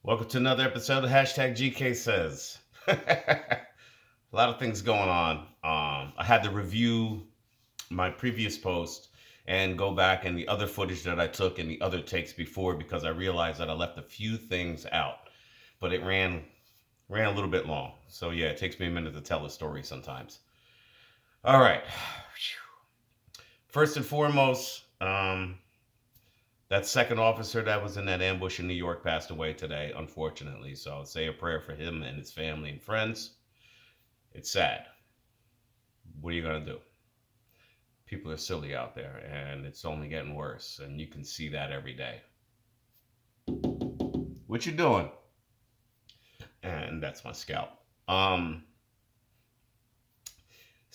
Welcome to another episode of Hashtag GK Says. A lot of things going on. I had to review my previous post and go back and the other footage that I took and the other takes before because I realized that I left a few things out, but it ran a little bit long. So yeah, it takes me a minute to tell a story sometimes. All right. First and foremost, that second officer that was in that ambush in New York passed away today, unfortunately. So I'll say a prayer for him and his family and friends. It's sad. What are you going to do? People are silly out there, and it's only getting worse. And you can see that every day. What you doing? And that's my scalp. Um,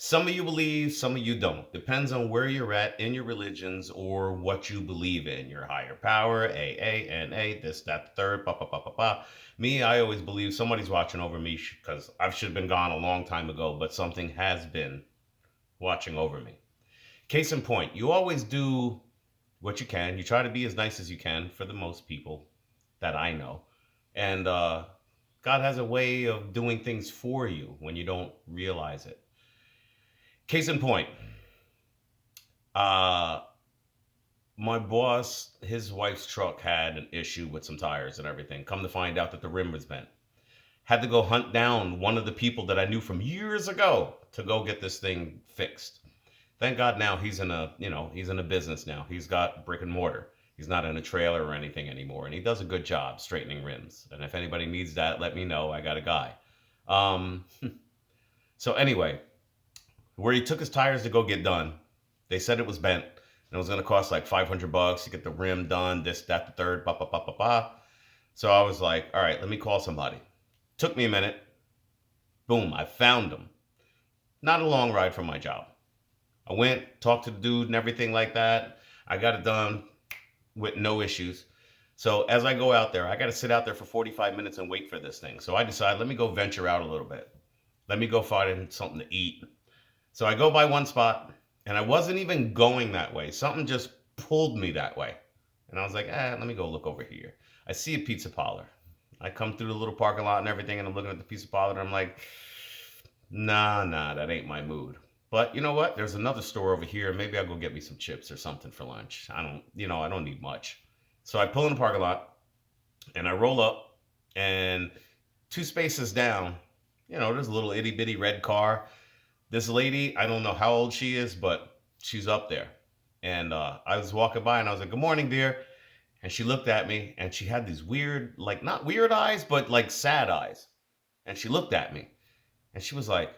some of you believe, some of you don't. Depends on where you're at in your religions or what you believe in. Your higher power, AA, NA, this, that, the third, pa pa pa pa pa. Me, I always believe somebody's watching over me because I should have been gone a long time ago, but something has been watching over me. Case in point, you always do what you can. You try to be as nice as you can for the most people that I know. And God has a way of doing things for you when you don't realize it. Case in point, uh, my boss, his wife's truck had an issue with some tires and everything. Come to find out that the rim was bent. Had to go hunt down one of the people that I knew from years ago to go get this thing fixed. Thank God now he's in a business now. He's got brick and mortar. He's not in a trailer or anything anymore, and he does a good job straightening rims. And if anybody needs that, let me know. I got a guy. Um, so anyway, where he took his tires to go get done, they said it was bent and it was going to cost like $500 to get the rim done. This, that, the third, ba ba ba ba ba. So I was like, all right, let me call somebody. Took me a minute. Boom, I found him. Not a long ride from my job. I went, talked to the dude and everything like that. I got it done with no issues. So as I go out there, I got to sit out there for 45 minutes and wait for this thing. So I decided, let me go venture out a little bit. Let me go find something to eat. So I go by one spot, and I wasn't even going that way. Something just pulled me that way. And I was like, let me go look over here. I see a pizza parlor. I come through the little parking lot and everything, and I'm looking at the pizza parlor, and I'm like, nah, that ain't my mood. But you know what? There's another store over here. Maybe I'll go get me some chips or something for lunch. I don't need much. So I pull in the parking lot and I roll up, and two spaces down, there's a little itty bitty red car. This lady, I don't know how old she is, but she's up there. And I was walking by and I was like, "Good morning, dear." And she looked at me and she had these weird, like not weird eyes, but like sad eyes. And she looked at me and she was like,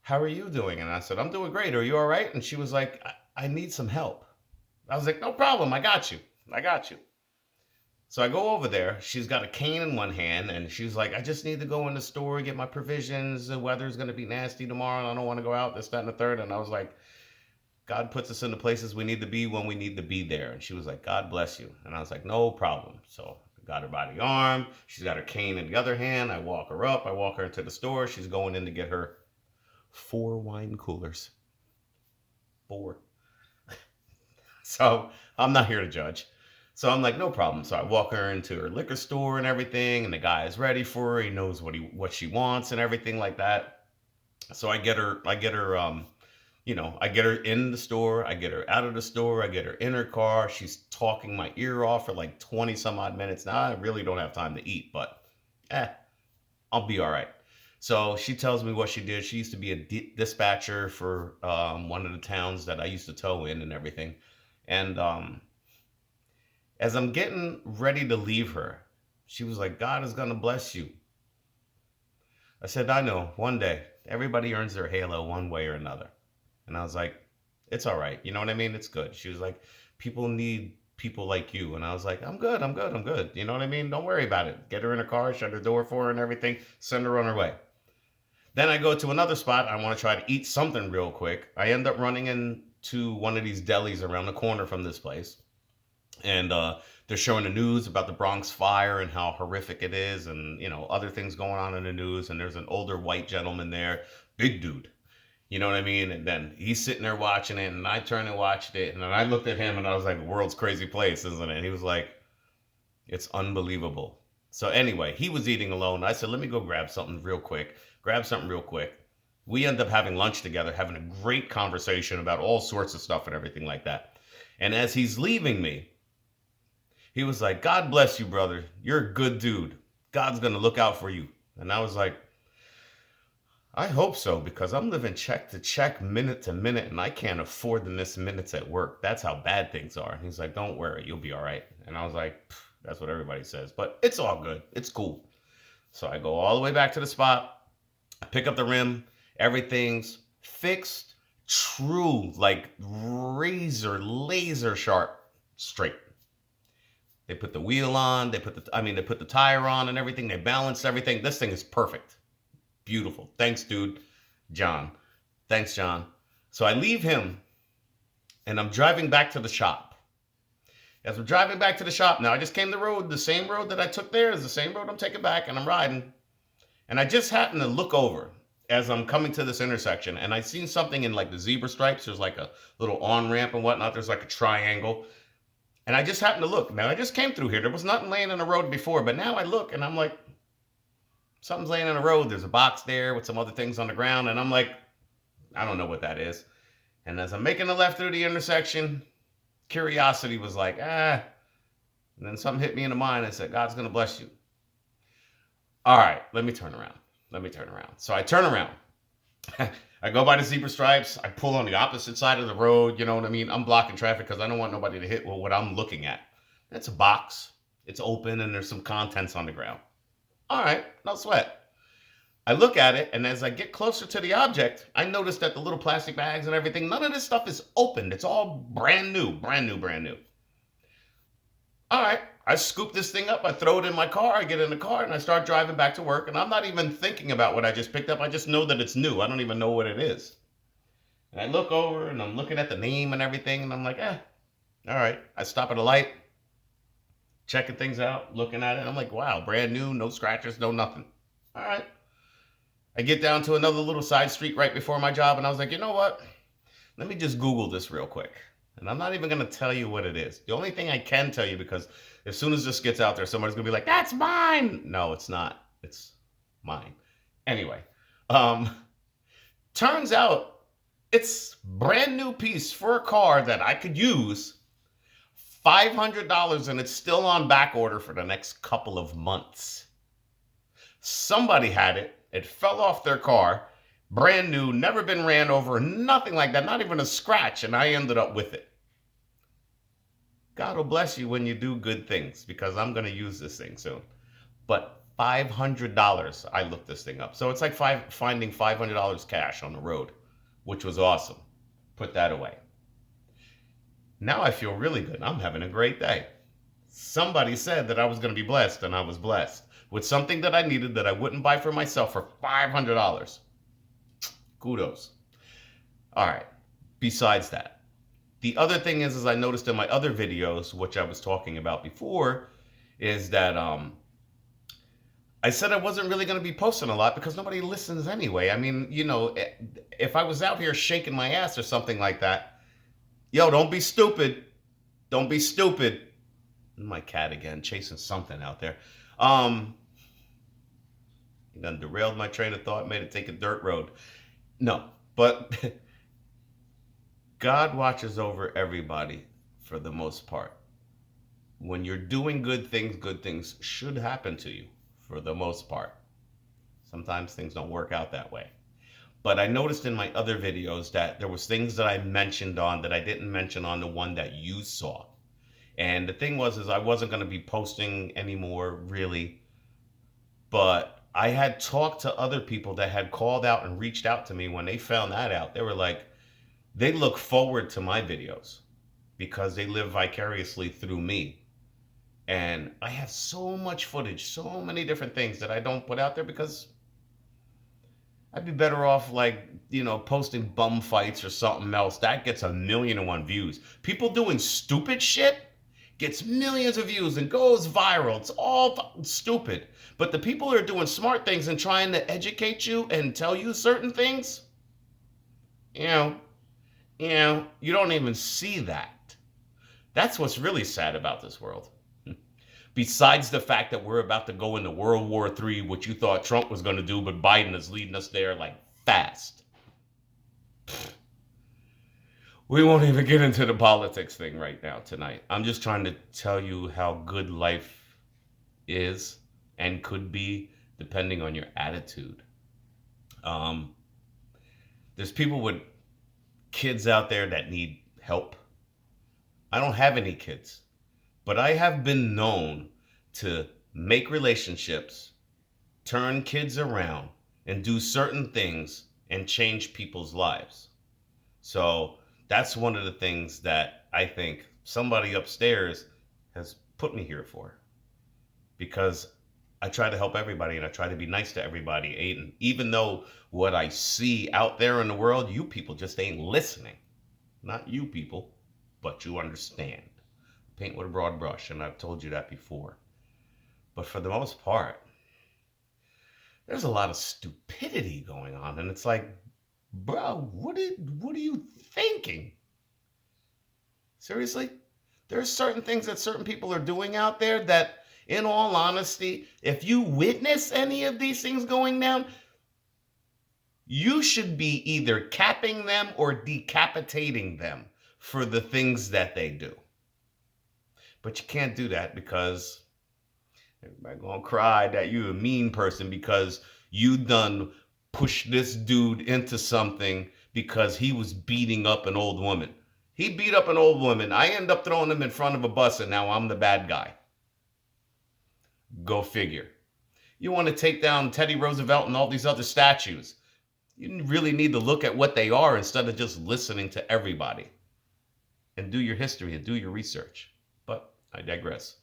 "How are you doing?" And I said, "I'm doing great. Are you all right?" And she was like, I need some help." I was like, "No problem. I got you. I got you." So I go over there. She's got a cane in one hand, and she's like, "I just need to go in the store, get my provisions. The weather's going to be nasty tomorrow, and I don't want to go out, this, that, and the third." And I was like, "God puts us in the places we need to be when we need to be there." And she was like, "God bless you." And I was like, "No problem." So I got her by the arm. She's got her cane in the other hand. I walk her up. I walk her into the store. She's going in to get her four wine coolers. Four. So I'm not here to judge. So I'm like, no problem. So I walk her into her liquor store and everything, and the guy is ready for her. He knows what she wants and everything like that. So I get her in the store, I get her out of the store, I get her in her car. She's talking my ear off for like 20 some odd minutes. Now I really don't have time to eat, but eh, I'll be all right. So she tells me what she did. She used to be a dispatcher for one of the towns that I used to tow in and everything. And as I'm getting ready to leave her, she was like, "God is going to bless you." I said, "I know, one day. Everybody earns their halo one way or another." And I was like, "It's all right. You know what I mean? It's good." She was like, "People need people like you." And I was like, I'm good. You know what I mean? Don't worry about it. Get her in her car, shut her door for her and everything, send her on her way. Then I go to another spot. I want to try to eat something real quick. I end up running into one of these delis around the corner from this place, and they're showing the news about the Bronx fire and how horrific it is, and other things going on in the news. And there's an older white gentleman there, big dude. You know what I mean? And then he's sitting there watching it, and I turned and watched it, and then I looked at him, and I was like, "World's crazy place, isn't it?" And he was like, "It's unbelievable." So anyway, he was eating alone. I said, let me go grab something real quick. Grab something real quick. We end up having lunch together, having a great conversation about all sorts of stuff and everything like that. And as he's leaving me, he was like, God bless you, brother. You're a good dude. God's going to look out for you. And I was like, I hope so, because I'm living check to check, minute to minute, and I can't afford to miss minutes at work. That's how bad things are. And he's like, don't worry, you'll be all right. And I was like, that's what everybody says, but it's all good. It's cool. So I go all the way back to the spot. I pick up the rim. Everything's fixed, true, like razor, laser sharp, straight. They put the wheel on. They put the tire on and everything. They balanced everything. This thing is perfect. Beautiful. Thanks, dude. John. Thanks, John. So I leave him and I'm driving back to the shop. As I'm driving back to the shop, now I just came the same road that I took there is the same road I'm taking back, and I'm riding. And I just happened to look over as I'm coming to this intersection, and I seen something in like the zebra stripes. There's like a little on-ramp and whatnot. There's like a triangle. And I just happened to look. Now I just came through here. There was nothing laying in the road before, but now I look and I'm like, something's laying in the road. There's a box there with some other things on the ground. And I'm like, I don't know what that is. And as I'm making the left through the intersection, curiosity was like, And then something hit me in the mind and said, God's going to bless you. All right, let me turn around. So I turn around. I go by the zebra stripes. I pull on the opposite side of the road. You know what I mean? I'm blocking traffic because I don't want nobody to hit what I'm looking at. It's a box. It's open and there's some contents on the ground. All right, no sweat. I look at it, and as I get closer to the object, I notice that the little plastic bags and everything, none of this stuff is opened. It's all brand new. All right, I scoop this thing up. I throw it in my car. I get in the car, and I start driving back to work, and I'm not even thinking about what I just picked up. I just know that it's new. I don't even know what it is. And I look over, and I'm looking at the name and everything, and I'm like, all right. I stop at a light, checking things out, looking at it. I'm like, wow, brand new, no scratches, no nothing. All right. I get down to another little side street right before my job, and I was like, you know what? Let me just Google this real quick. And I'm not even going to tell you what it is. The only thing I can tell you, because as soon as this gets out there, somebody's going to be like, that's mine. No, it's not. It's mine. Anyway, turns out it's brand new piece for a car that I could use, $500, and it's still on back order for the next couple of months. Somebody had it. It fell off their car, brand new, never been ran over, nothing like that, not even a scratch, and I ended up with it. God will bless you when you do good things, because I'm going to use this thing soon. But $500, I looked this thing up. So it's like finding $500 cash on the road, which was awesome. Put that away. Now I feel really good. I'm having a great day. Somebody said that I was going to be blessed, and I was blessed with something that I needed that I wouldn't buy for myself for $500. Kudos. All right. Besides that, the other thing is I noticed in my other videos, which I was talking about before, is that I said I wasn't really going to be posting a lot because nobody listens anyway. I mean, you know, if I was out here shaking my ass or something like that, yo, don't be stupid. Don't be stupid. My cat again, chasing something out there. You done derailed my train of thought, made it take a dirt road. No, but God watches over everybody for the most part. When you're doing good things should happen to you for the most part. Sometimes things don't work out that way. But I noticed in my other videos that there was things that I mentioned on that I didn't mention on the one that you saw. And the thing was, is I wasn't going to be posting anymore, really. But I had talked to other people that had called out and reached out to me when they found that out. They were like, they look forward to my videos because they live vicariously through me. And I have so much footage, so many different things that I don't put out there because I'd be better off, like, you know, posting bum fights or something else. That gets 1,000,001 views. People doing stupid shit gets millions of views and goes viral. It's all stupid. But the people who are doing smart things and trying to educate you and tell you certain things, you know, you don't even see that. That's what's really sad about this world. Besides the fact that we're about to go into World War III, which you thought Trump was going to do, but Biden is leading us there like fast. We won't even get into the politics thing right now tonight. I'm just trying to tell you how good life is and could be depending on your attitude. Um, there's people with kids out there that need help. I don't have any kids, but I have been known to make relationships, turn kids around, and do certain things and change people's lives. So that's one of the things that I think somebody upstairs has put me here for, because I try to help everybody and I try to be nice to everybody. Aiden, even though what I see out there in the world, you people just ain't listening. Not you people, but you understand. Paint with a broad brush, and I've told you that before. But for the most part, there's a lot of stupidity going on, and it's like, bro, what are you thinking? Seriously? There are certain things that certain people are doing out there that, in all honesty, if you witness any of these things going down, you should be either capping them or decapitating them for the things that they do. But you can't do that because everybody gonna cry that you a mean person because you done pushed this dude into something because he was beating up an old woman. He beat up an old woman. I end up throwing him in front of a bus and now I'm the bad guy. Go figure. You want to take down Teddy Roosevelt and all these other statues. You really need to look at what they are instead of just listening to everybody. And do your history and do your research. But I digress.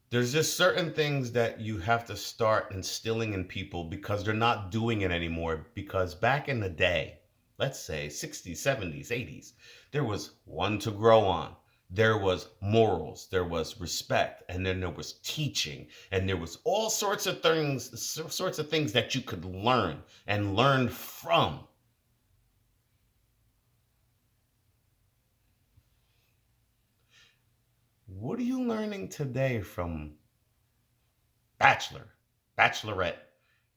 There's just certain things that you have to start instilling in people because they're not doing it anymore. Because back in the day, let's say 60s, 70s, 80s, there was one to grow on. There was morals, there was respect, and then there was teaching, and there was all sorts of things that you could learn and learn from. What are you learning today from Bachelor, Bachelorette,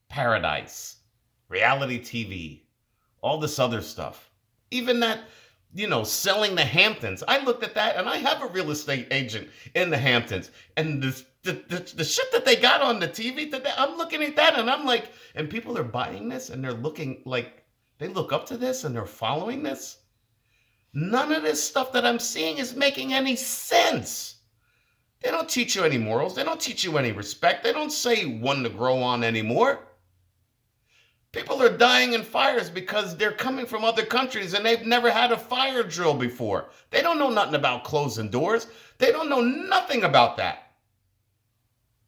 Paradise, reality TV, all this other stuff? Even that, selling the Hamptons. I looked at that and I have a real estate agent in the Hamptons. And the shit that they got on the TV today, I'm looking at that and I'm like, and people are buying this and they're looking like they look up to this and they're following this. None of this stuff that I'm seeing is making any sense. They don't teach you any morals. They don't teach you any respect. They don't say one to grow on anymore. People are dying in fires because they're coming from other countries and they've never had a fire drill before. They don't know nothing about closing doors. They don't know nothing about that.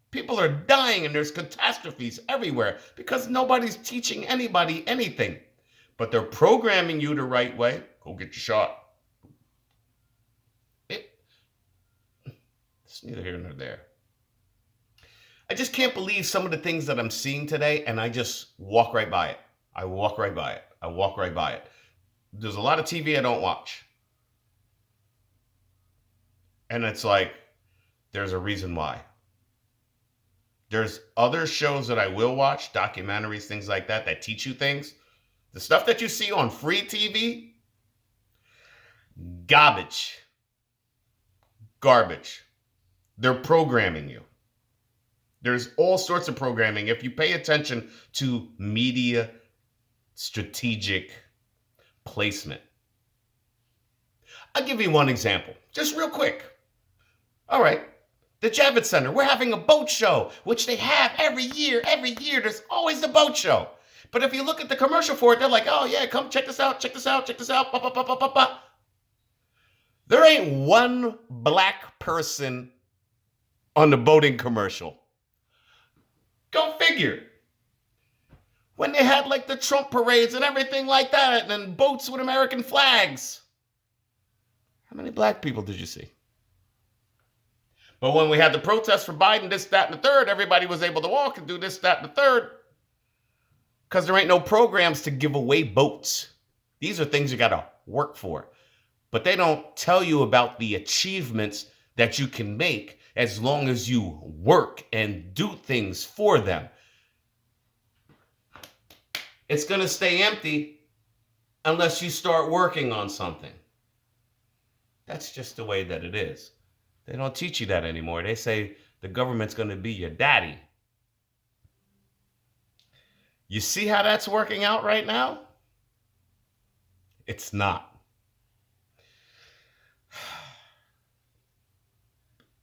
People are dying and there's catastrophes everywhere because nobody's teaching anybody anything. But they're programming you the right way. Go get your shot. It's neither here nor there. I just can't believe some of the things that I'm seeing today, and I just walk right by it. I walk right by it. I walk right by it. There's a lot of TV I don't watch. And it's like, there's a reason why. There's other shows that I will watch, documentaries, things like that teach you things. The stuff that you see on free TV, garbage. They're programming you. There's all sorts of programming. If you pay attention to media strategic placement. I'll give you one example, just real quick. All right, the Javits Center, we're having a boat show, which they have every year. There's always the boat show. But if you look at the commercial for it, they're like, oh yeah, come check this out. Bah, bah, bah, bah, bah, bah. There ain't one black person on the boating commercial. Go figure. When they had like the Trump parades and everything like that, and boats with American flags. How many black people did you see? But when we had the protests for Biden, this, that, and the third, everybody was able to walk and do this, that, and the third. Because there ain't no programs to give away boats. These are things you got to work for. But they don't tell you about the achievements that you can make as long as you work and do things for them. It's going to stay empty unless you start working on something. That's just the way that it is. They don't teach you that anymore. They say the government's going to be your daddy. You see how that's working out right now? It's not.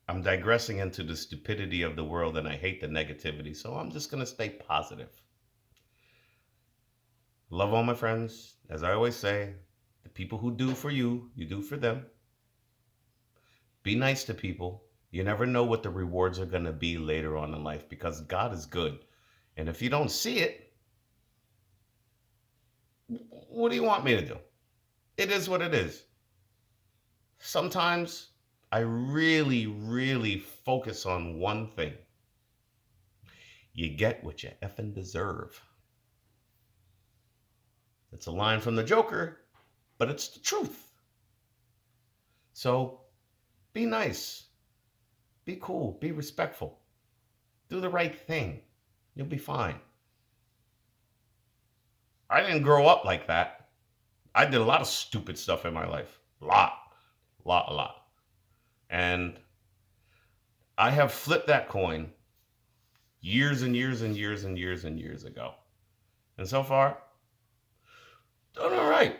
I'm digressing into the stupidity of the world and I hate the negativity, so I'm just going to stay positive. Love all my friends. As I always say, the people who do for you, you do for them. Be nice to people. You never know what the rewards are going to be later on in life because God is good. And if you don't see it, what do you want me to do? It is what it is. Sometimes I really, really focus on one thing. You get what you effing deserve. It's a line from the Joker, but it's the truth. So be nice, be cool, be respectful, do the right thing. You'll be fine. I didn't grow up like that. I did a lot of stupid stuff in my life. A lot. And I have flipped that coin years and years and years and years and years ago. And so far, doing all right.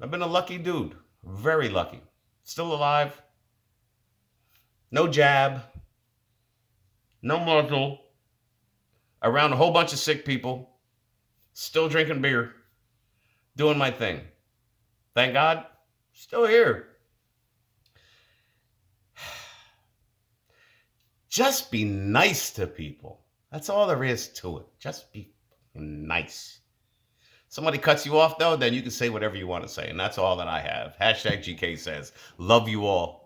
I've been a lucky dude. Very lucky. Still alive. No jab. No muzzle. Around a whole bunch of sick people. Still drinking beer. Doing my thing. Thank God. Still here. Just be nice to people. That's all there is to it. Just be nice. Somebody cuts you off, though, then you can say whatever you want to say. And that's all that I have. #GK says, love you all.